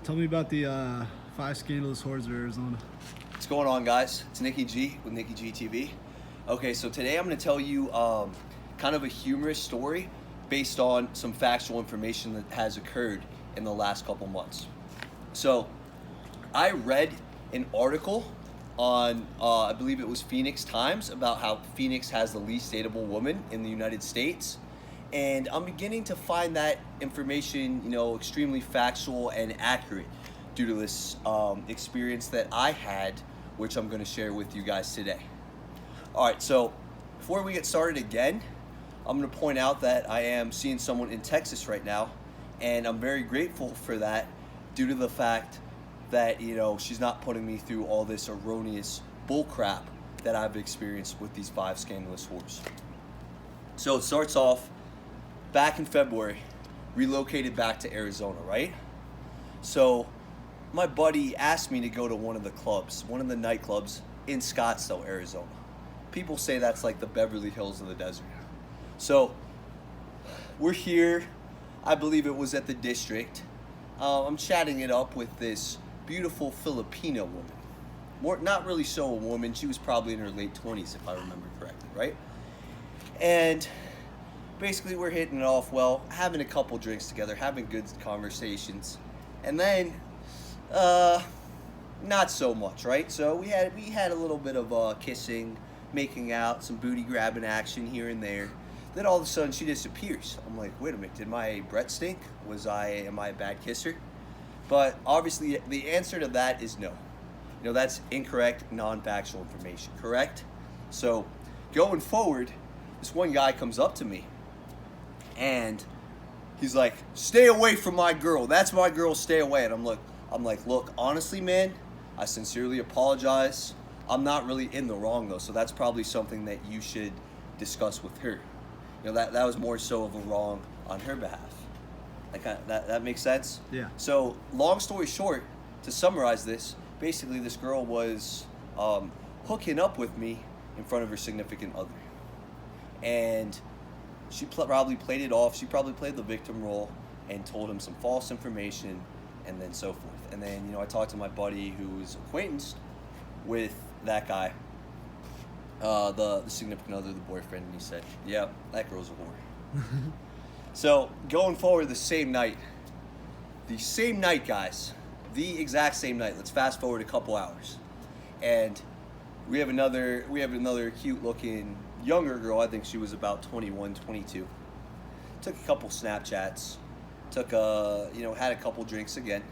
Tell me about the 5 scandalous whores of Arizona. What's going on, guys? It's Nikki G with Nikki G TV. Okay, so today I'm going to tell you kind of a humorous story based on some factual information that has occurred in the last couple months. So, I read an article on, I believe it was Phoenix Times, about how Phoenix has the least dateable woman in the United States. And I'm beginning to find that information, extremely factual and accurate due to this experience that I had, which I'm going to share with you guys today. All right, so before we get started again, I'm going to point out that I am seeing someone in Texas right now, and I'm very grateful for that due to the fact that, she's not putting me through all this erroneous bullcrap that I've experienced with these 5 scandalous whores. So it starts off back in February, relocated back to Arizona, right? So my buddy asked me to go to one of the nightclubs in Scottsdale, Arizona. People say that's like the Beverly Hills of the desert. So we're here, I believe it was at the District. I'm chatting it up with this beautiful Filipino woman. Not really so a woman, she was probably in her late 20s if I remember correctly, right? And basically we're hitting it off well, having a couple drinks together, having good conversations. And then not so much, right? So we had a little bit of kissing, making out, some booty grabbing action here and there. Then all of a sudden she disappears. I'm like, wait a minute, did my breath stink? Am I a bad kisser? But obviously the answer to that is no. That's incorrect, non-factual information, correct? So going forward, this one guy comes up to me and he's like, stay away from my girl. That's my girl, stay away. And I'm like, look, honestly, man, I sincerely apologize. I'm not really in the wrong though, so that's probably something that you should discuss with her. That was more so of a wrong on her behalf. That makes sense? Yeah. So long story short, to summarize this, basically this girl was hooking up with me in front of her significant other. And she probably played it off. She probably played the victim role and told him some false information and then so forth. And then, I talked to my buddy who's acquaintanced with that guy, the significant other, the boyfriend, and he said, yeah, that girl's a whore. So going forward the same night, guys, the exact same night, let's fast forward a couple hours. And we have another cute looking younger girl. I think she was about 21, 22. Took a couple Snapchats, had a couple drinks again,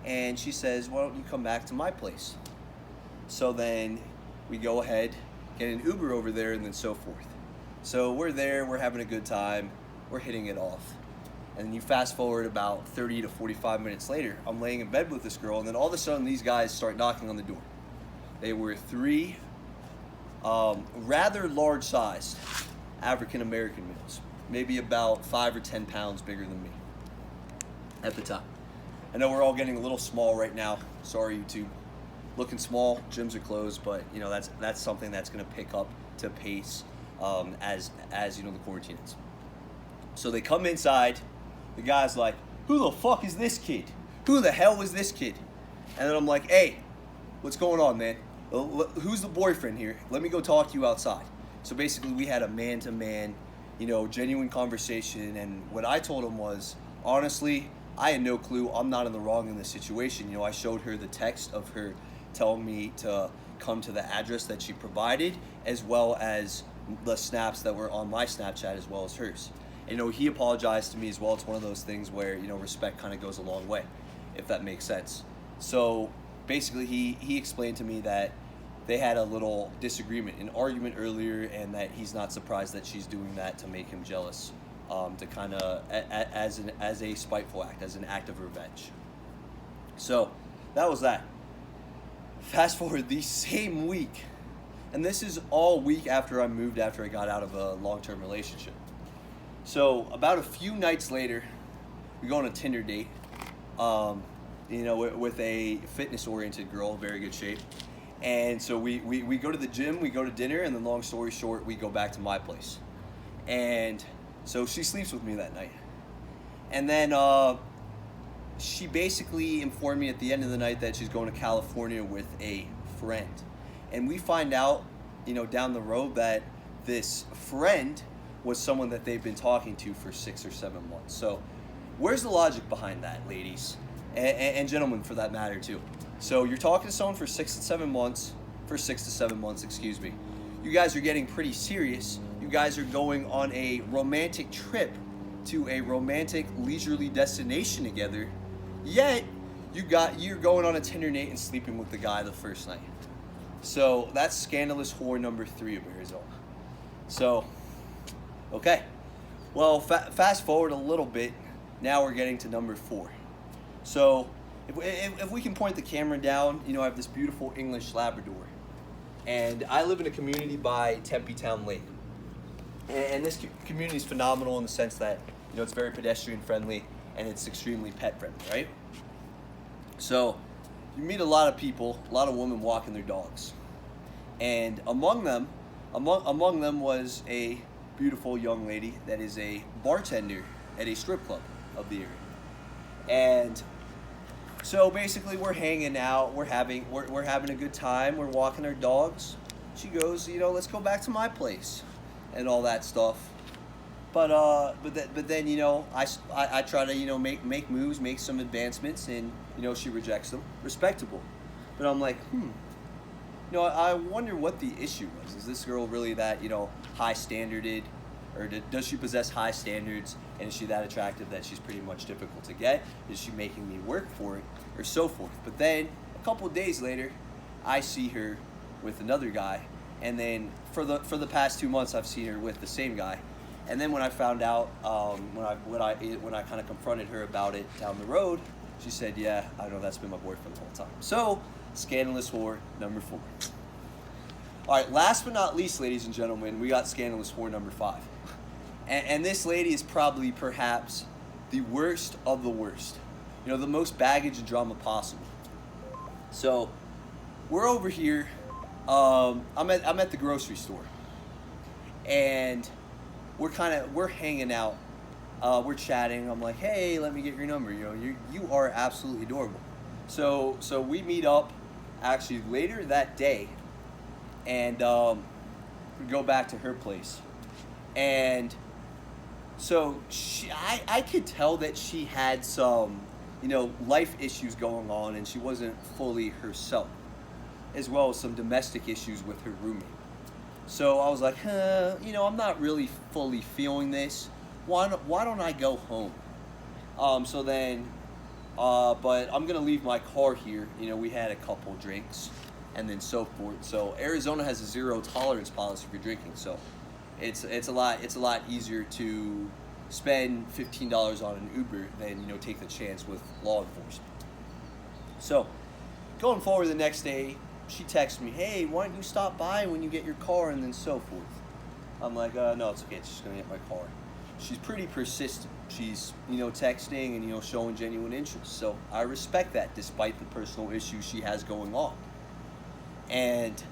and she says, why don't you come back to my place? So then we go ahead, get an Uber over there, and then so forth. So we're there, we're having a good time, we're hitting it off. And then you fast forward about 30 to 45 minutes later, I'm laying in bed with this girl, and then all of a sudden these guys start knocking on the door. They were 3 rather large-sized African-American males, maybe about 5 or 10 pounds bigger than me at the time. I know we're all getting a little small right now. Sorry, YouTube. Looking small, gyms are closed, but that's something that's going to pick up to pace as the quarantine ends. So they come inside. The guy's like, "Who the fuck is this kid? Who the hell is this kid?" And then I'm like, "Hey, what's going on, man? Who's the boyfriend here? Let me go talk to you outside." So basically we had a man-to-man, genuine conversation, and what I told him was, honestly, I had no clue. I'm not in the wrong in this situation. I showed her the text of her telling me to come to the address that she provided, as well as the snaps that were on my Snapchat as well as hers. And, he apologized to me as well. It's one of those things where, respect kind of goes a long way, if that makes sense. So basically he explained to me that they had a little disagreement, an argument earlier, and that he's not surprised that she's doing that to make him jealous, to kind of, as a spiteful act, as an act of revenge. So that was that. Fast forward the same week, and this is all week after I got out of a long-term relationship. So about a few nights later, we go on a Tinder date, with a fitness-oriented girl, very good shape. And so we go to the gym, we go to dinner, and then long story short, we go back to my place. And so she sleeps with me that night. And then she basically informed me at the end of the night that she's going to California with a friend. And we find out, down the road that this friend was someone that they've been talking to for 6 or 7 months. So where's the logic behind that, ladies? And gentlemen, for that matter, too. So you're talking to someone for 6 to 7 months, excuse me. You guys are getting pretty serious. You guys are going on a romantic trip to a romantic leisurely destination together. Yet, you're going on a Tinder date and sleeping with the guy the first night. So that's scandalous whore number 3 of Arizona. So, okay. Well, fast forward a little bit. Now we're getting to number 4. So, if we can point the camera down, I have this beautiful English Labrador. And I live in a community by Tempe Town Lake. And this community is phenomenal in the sense that, it's very pedestrian friendly and it's extremely pet friendly, right? So, you meet a lot of people, a lot of women walking their dogs. And among them was a beautiful young lady that is a bartender at a strip club of the area. And so basically we're hanging out, we're having a good time, we're walking our dogs. She goes, let's go back to my place and all that stuff. But then I try to make moves, make some advancements, and she rejects them. Respectable. But I'm like, I wonder what the issue was. Is this girl really that high standarded, or does she possess high standards? And is she that attractive that she's pretty much difficult to get? Is she making me work for it, or so forth? But then a couple of days later, I see her with another guy, and then for the past 2 months, I've seen her with the same guy. And then when I found out, when I kind of confronted her about it down the road, she said, "Yeah, I know, that's been my boyfriend the whole time." So, scandalous whore number 4. All right, last but not least, ladies and gentlemen, we got scandalous whore number 5. And this lady is probably, perhaps, the worst of the worst. The most baggage and drama possible. So, we're over here. I'm at the grocery store, and we're hanging out. We're chatting. I'm like, "Hey, let me get your number. You are absolutely adorable." So we meet up actually later that day, and we go back to her place, and so I could tell that she had some life issues going on, and she wasn't fully herself, as well as some domestic issues with her roommate. So I was like, I'm not really fully feeling this. Why don't I go home? So then, but I'm gonna leave my car here. We had a couple drinks, and then so forth. So Arizona has a 0 tolerance policy for drinking. So it's a lot easier to spend $15 on an Uber than take the chance with law enforcement. So going forward the next day, she texts me, "Hey, why don't you stop by when you get your car?" and then so forth. I'm like, "No, it's okay. It's just gonna get my car." She's pretty persistent. She's texting and showing genuine interest. So I respect that, despite the personal issues she has going on. And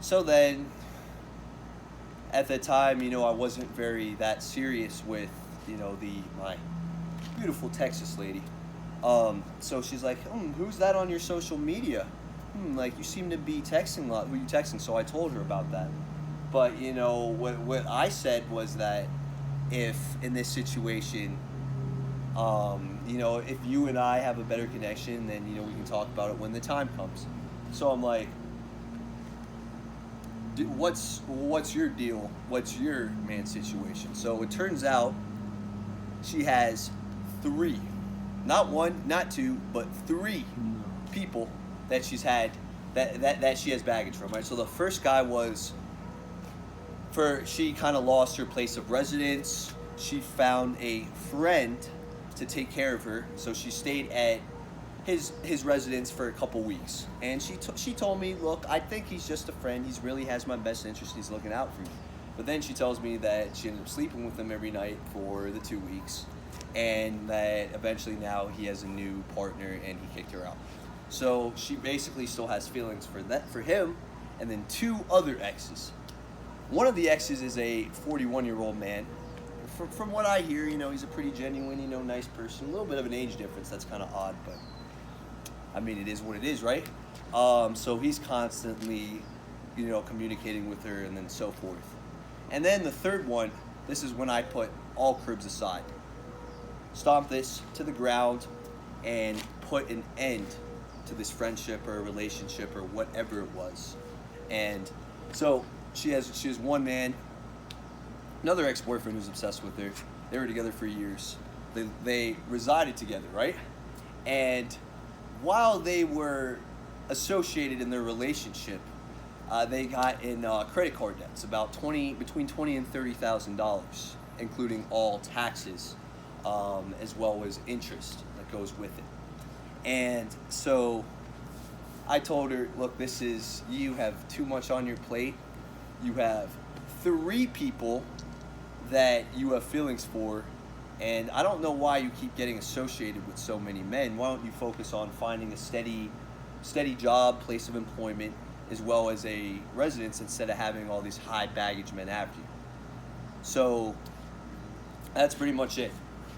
so then, at the time, I wasn't very that serious with my beautiful Texas lady. So she's like, "Who's that on your social media? Like, you seem to be texting a lot. Who are you texting?" So I told her about that. But what I said was that if in this situation, if you and I have a better connection, then we can talk about it when the time comes. So I'm like, what's your deal? What's your man situation? So it turns out she has 3, not 1, not 2, but 3 people that she's had that she has baggage from, right? So the first guy was, she kind of lost her place of residence. She found a friend to take care of her, so she stayed at his residence for a couple weeks. And she told me, "Look, I think he's just a friend. He really has my best interest. He's looking out for me." But then she tells me that she ended up sleeping with him every night for the 2 weeks, and that eventually now he has a new partner and he kicked her out. So she basically still has feelings for him, and then 2 other exes. One of the exes is a 41-year-old man. from what I hear, you know, he's a pretty genuine, you know, nice person. A little bit of an age difference that's kind of odd, but I mean, it is what it is, right? So he's constantly, you know, communicating with her and then so forth. And then the third one, this is when I put all cribs aside. Stomp this to the ground and put an end to this friendship or relationship or whatever it was. And so she has one man, another ex-boyfriend who's obsessed with her. They were together for years. They resided together, right? And while they were associated in their relationship, they got in credit card debts, about between $20,000 and $30,000, including all taxes, as well as interest that goes with it. And so I told her, look, you have too much on your plate. You have 3 people that you have feelings for, and I don't know why you keep getting associated with so many men. Why don't you focus on finding a steady job, place of employment, as well as a residence, instead of having all these high baggage men after you? So that's pretty much it.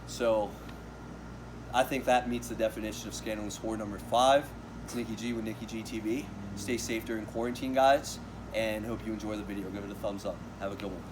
So I think that meets the definition of scandalous whore number 5. It's Nikki G with Nikki G TV. Stay safe during quarantine, guys, and hope you enjoy the video. Give it a thumbs up. Have a good one.